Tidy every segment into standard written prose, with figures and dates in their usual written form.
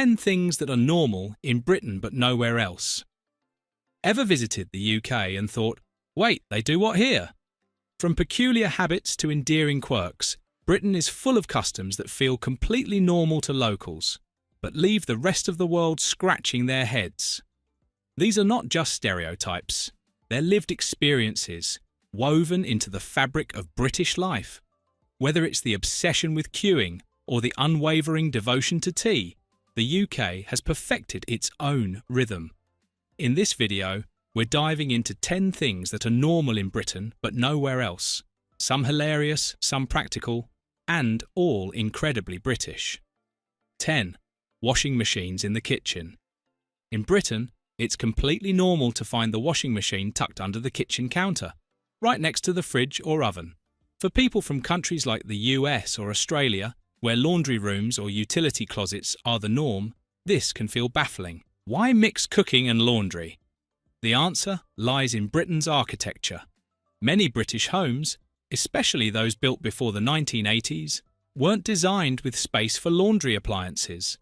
10 things that are normal in Britain but nowhere else. Ever visited the UK and thought, wait, they do what here? From peculiar habits to endearing quirks, Britain is full of customs that feel completely normal to locals, but leave the rest of the world scratching their heads. These are not just stereotypes, they're lived experiences, woven into the fabric of British life. Whether it's the obsession with queuing or the unwavering devotion to tea, the UK has perfected its own rhythm. In this video, we're diving into 10 things that are normal in Britain but nowhere else. Some hilarious, some practical, and all incredibly British. 10. Washing machines in the kitchen. In Britain, it's completely normal to find the washing machine tucked under the kitchen counter, right next to the fridge or oven. For people from countries like the US or Australia, where laundry rooms or utility closets are the norm, this can feel baffling. Why mix cooking and laundry? The answer lies in Britain's architecture. Many British homes, especially those built before the 1980s, weren't designed with space for laundry appliances.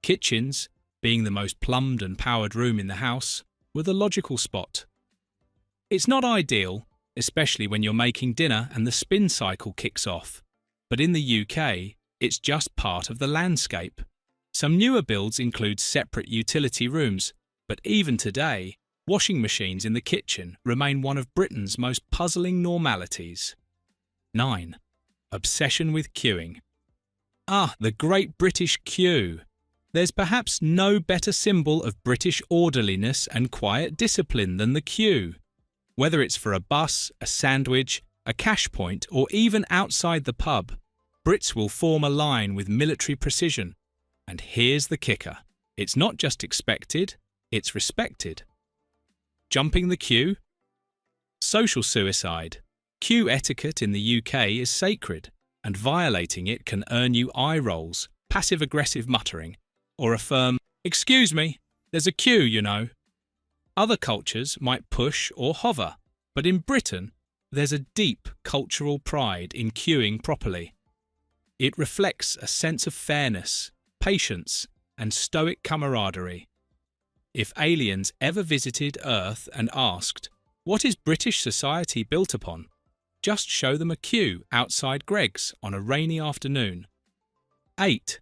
Kitchens, being the most plumbed and powered room in the house, were the logical spot. It's not ideal, especially when you're making dinner and the spin cycle kicks off. But in the UK, it's just part of the landscape. Some newer builds include separate utility rooms, but even today, washing machines in the kitchen remain one of Britain's most puzzling normalities. 9. Obsession with queuing. The great British queue. There's perhaps no better symbol of British orderliness and quiet discipline than the queue. Whether it's for a bus, a sandwich, a cash point, or even outside the pub, Brits will form a line with military precision. And here's the kicker. It's not just expected, it's respected. Jumping the queue? Social suicide. Queue etiquette in the UK is sacred, and violating it can earn you eye rolls, passive-aggressive muttering, or a firm, "Excuse me, there's a queue, you know." Other cultures might push or hover, but in Britain, there's a deep cultural pride in queuing properly. It reflects a sense of fairness, patience, and stoic camaraderie. If aliens ever visited Earth and asked, "What is British society built upon?" just show them a queue outside Greggs on a rainy afternoon. 8.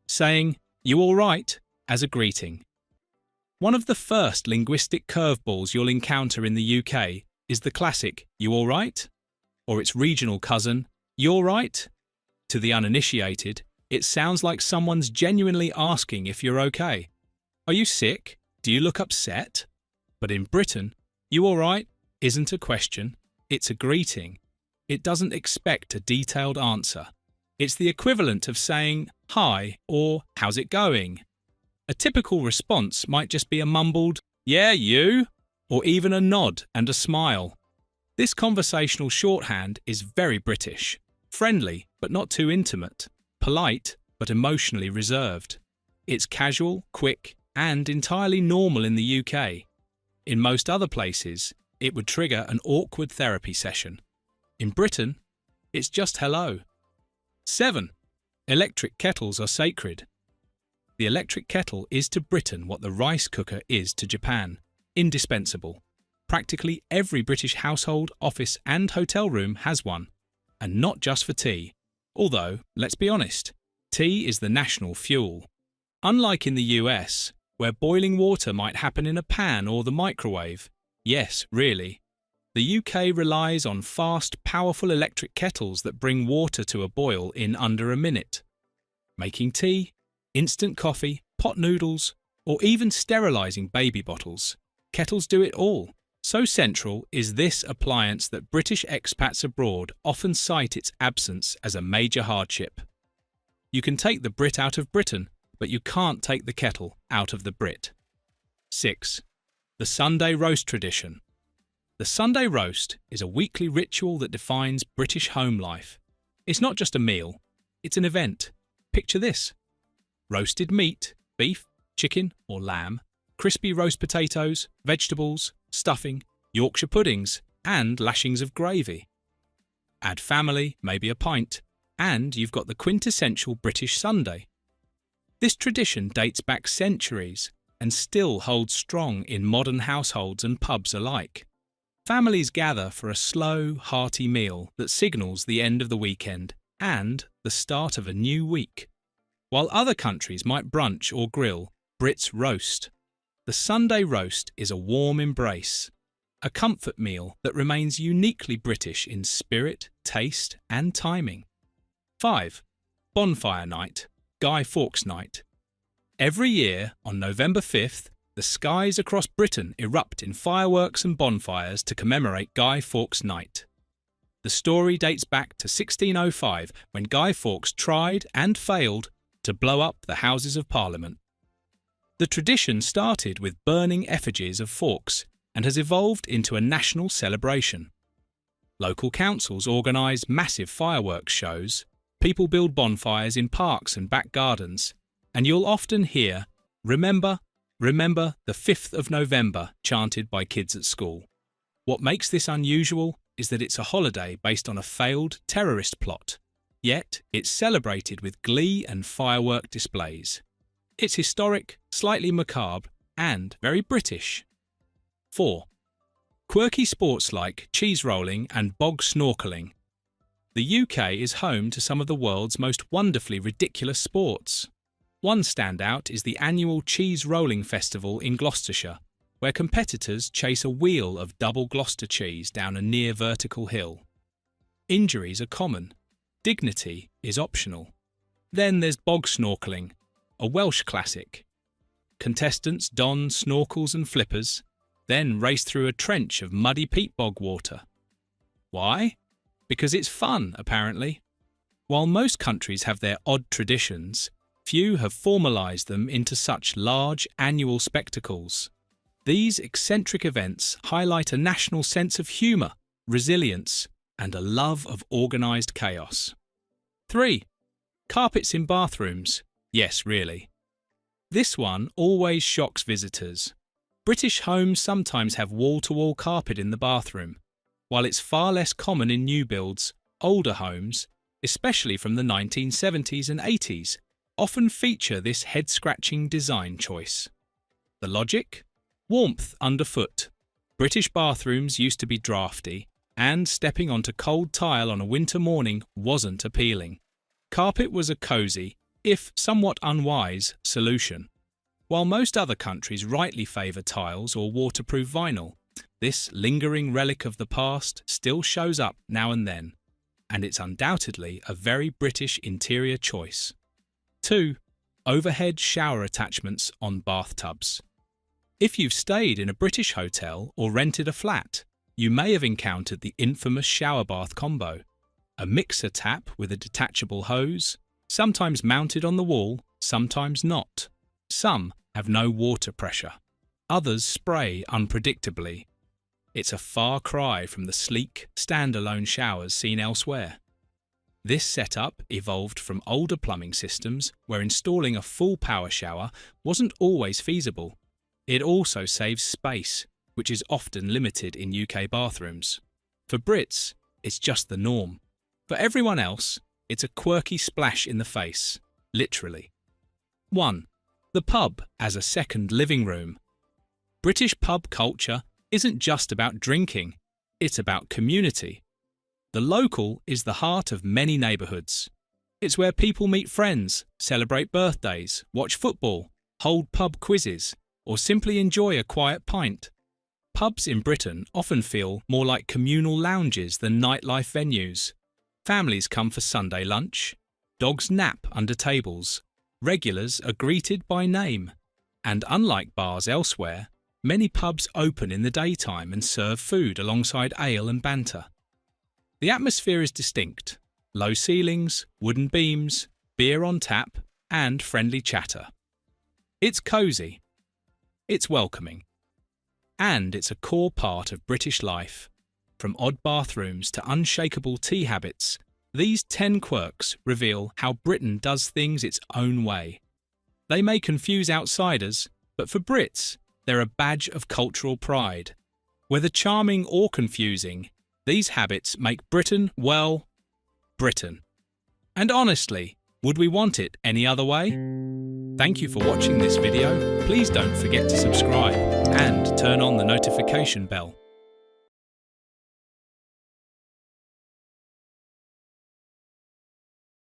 Saying, "You all right?" as a greeting. One of the first linguistic curveballs you'll encounter in the UK is the classic, "You all right?" or its regional cousin, "You all right?" To the uninitiated, it sounds like someone's genuinely asking if you're okay. Are you sick? Do you look upset? But in Britain, "You all right?" isn't a question, it's a greeting. It doesn't expect a detailed answer. It's the equivalent of saying "hi" or "how's it going?" A typical response might just be a mumbled, "Yeah, you," or even a nod and a smile. This conversational shorthand is very British, friendly but not too intimate, polite but emotionally reserved. It's casual, quick, and entirely normal in the UK. In most other places, it would trigger an awkward therapy session. In Britain, it's just hello. 7. Electric kettles are sacred. The electric kettle is to Britain what the rice cooker is to Japan. Indispensable. Practically every British household, office, and hotel room has one. And not just for tea. Although, let's be honest, tea is the national fuel. Unlike in the US, where boiling water might happen in a pan or the microwave. Yes, really. The UK relies on fast, powerful electric kettles that bring water to a boil in under a minute. Making tea, instant coffee, pot noodles, or even sterilising baby bottles. Kettles do it all. So central is this appliance that British expats abroad often cite its absence as a major hardship. You can take the Brit out of Britain, but you can't take the kettle out of the Brit. 6. The Sunday roast tradition. The Sunday roast is a weekly ritual that defines British home life. It's not just a meal, it's an event. Picture this. Roasted meat, beef, chicken or lamb, crispy roast potatoes, vegetables, stuffing, Yorkshire puddings, and lashings of gravy. Add family, maybe a pint, and you've got the quintessential British Sunday. This tradition dates back centuries and still holds strong in modern households and pubs alike. Families gather for a slow, hearty meal that signals the end of the weekend and the start of a new week. While other countries might brunch or grill, Brits roast. The Sunday roast is a warm embrace, a comfort meal that remains uniquely British in spirit, taste and timing. 5. Bonfire Night, Guy Fawkes Night. Every year, on November 5th, the skies across Britain erupt in fireworks and bonfires to commemorate Guy Fawkes Night. The story dates back to 1605, when Guy Fawkes tried and failed to blow up the Houses of Parliament. The tradition started with burning effigies of Fawkes and has evolved into a national celebration. Local councils organise massive fireworks shows, people build bonfires in parks and back gardens, and you'll often hear, "Remember, remember the 5th of November," chanted by kids at school. What makes this unusual is that it's a holiday based on a failed terrorist plot, yet it's celebrated with glee and firework displays. It's historic, slightly macabre, and very British. 4. Quirky sports like cheese rolling and bog snorkelling. The UK is home to some of the world's most wonderfully ridiculous sports. One standout is the annual Cheese Rolling Festival in Gloucestershire, where competitors chase a wheel of double Gloucester cheese down a near vertical hill. Injuries are common. Dignity is optional. Then there's bog snorkelling, a Welsh classic. Contestants don snorkels and flippers, then race through a trench of muddy peat bog water. Why? Because it's fun, apparently. While most countries have their odd traditions, few have formalised them into such large annual spectacles. These eccentric events highlight a national sense of humour, resilience, and a love of organised chaos. 3. Carpets in bathrooms. Yes, really. This one always shocks visitors. British homes sometimes have wall-to-wall carpet in the bathroom. While it's far less common in new builds, older homes, especially from the 1970s and 80s, often feature this head-scratching design choice. The logic? Warmth underfoot. British bathrooms used to be drafty, and stepping onto cold tile on a winter morning wasn't appealing. Carpet was a cosy, if somewhat unwise, solution. While most other countries rightly favour tiles or waterproof vinyl, this lingering relic of the past still shows up now and then, and it's undoubtedly a very British interior choice. 2. Overhead shower attachments on bathtubs. If you've stayed in a British hotel or rented a flat, you may have encountered the infamous shower bath combo. A mixer tap with a detachable hose, sometimes mounted on the wall, sometimes not. Some have no water pressure. Others spray unpredictably. It's a far cry from the sleek, standalone showers seen elsewhere. This setup evolved from older plumbing systems where installing a full power shower wasn't always feasible. It also saves space, which is often limited in UK bathrooms. For Brits, it's just the norm. For everyone else, it's a quirky splash in the face, literally. 1. The pub as a second living room. British pub culture isn't just about drinking, it's about community. The local is the heart of many neighbourhoods. It's where people meet friends, celebrate birthdays, watch football, hold pub quizzes, or simply enjoy a quiet pint. Pubs in Britain often feel more like communal lounges than nightlife venues. Families come for Sunday lunch, dogs nap under tables, regulars are greeted by name, and unlike bars elsewhere, many pubs open in the daytime and serve food alongside ale and banter. The atmosphere is distinct: low ceilings, wooden beams, beer on tap, and friendly chatter. It's cosy. It's welcoming. And it's a core part of British life. From odd bathrooms to unshakable tea habits, these 10 quirks reveal how Britain does things its own way. They may confuse outsiders, but for Brits, they're a badge of cultural pride. Whether charming or confusing, these habits make Britain, well, Britain. And honestly, would we want it any other way? Thank you for watching this video. Please don't forget to subscribe and turn on the notification bell.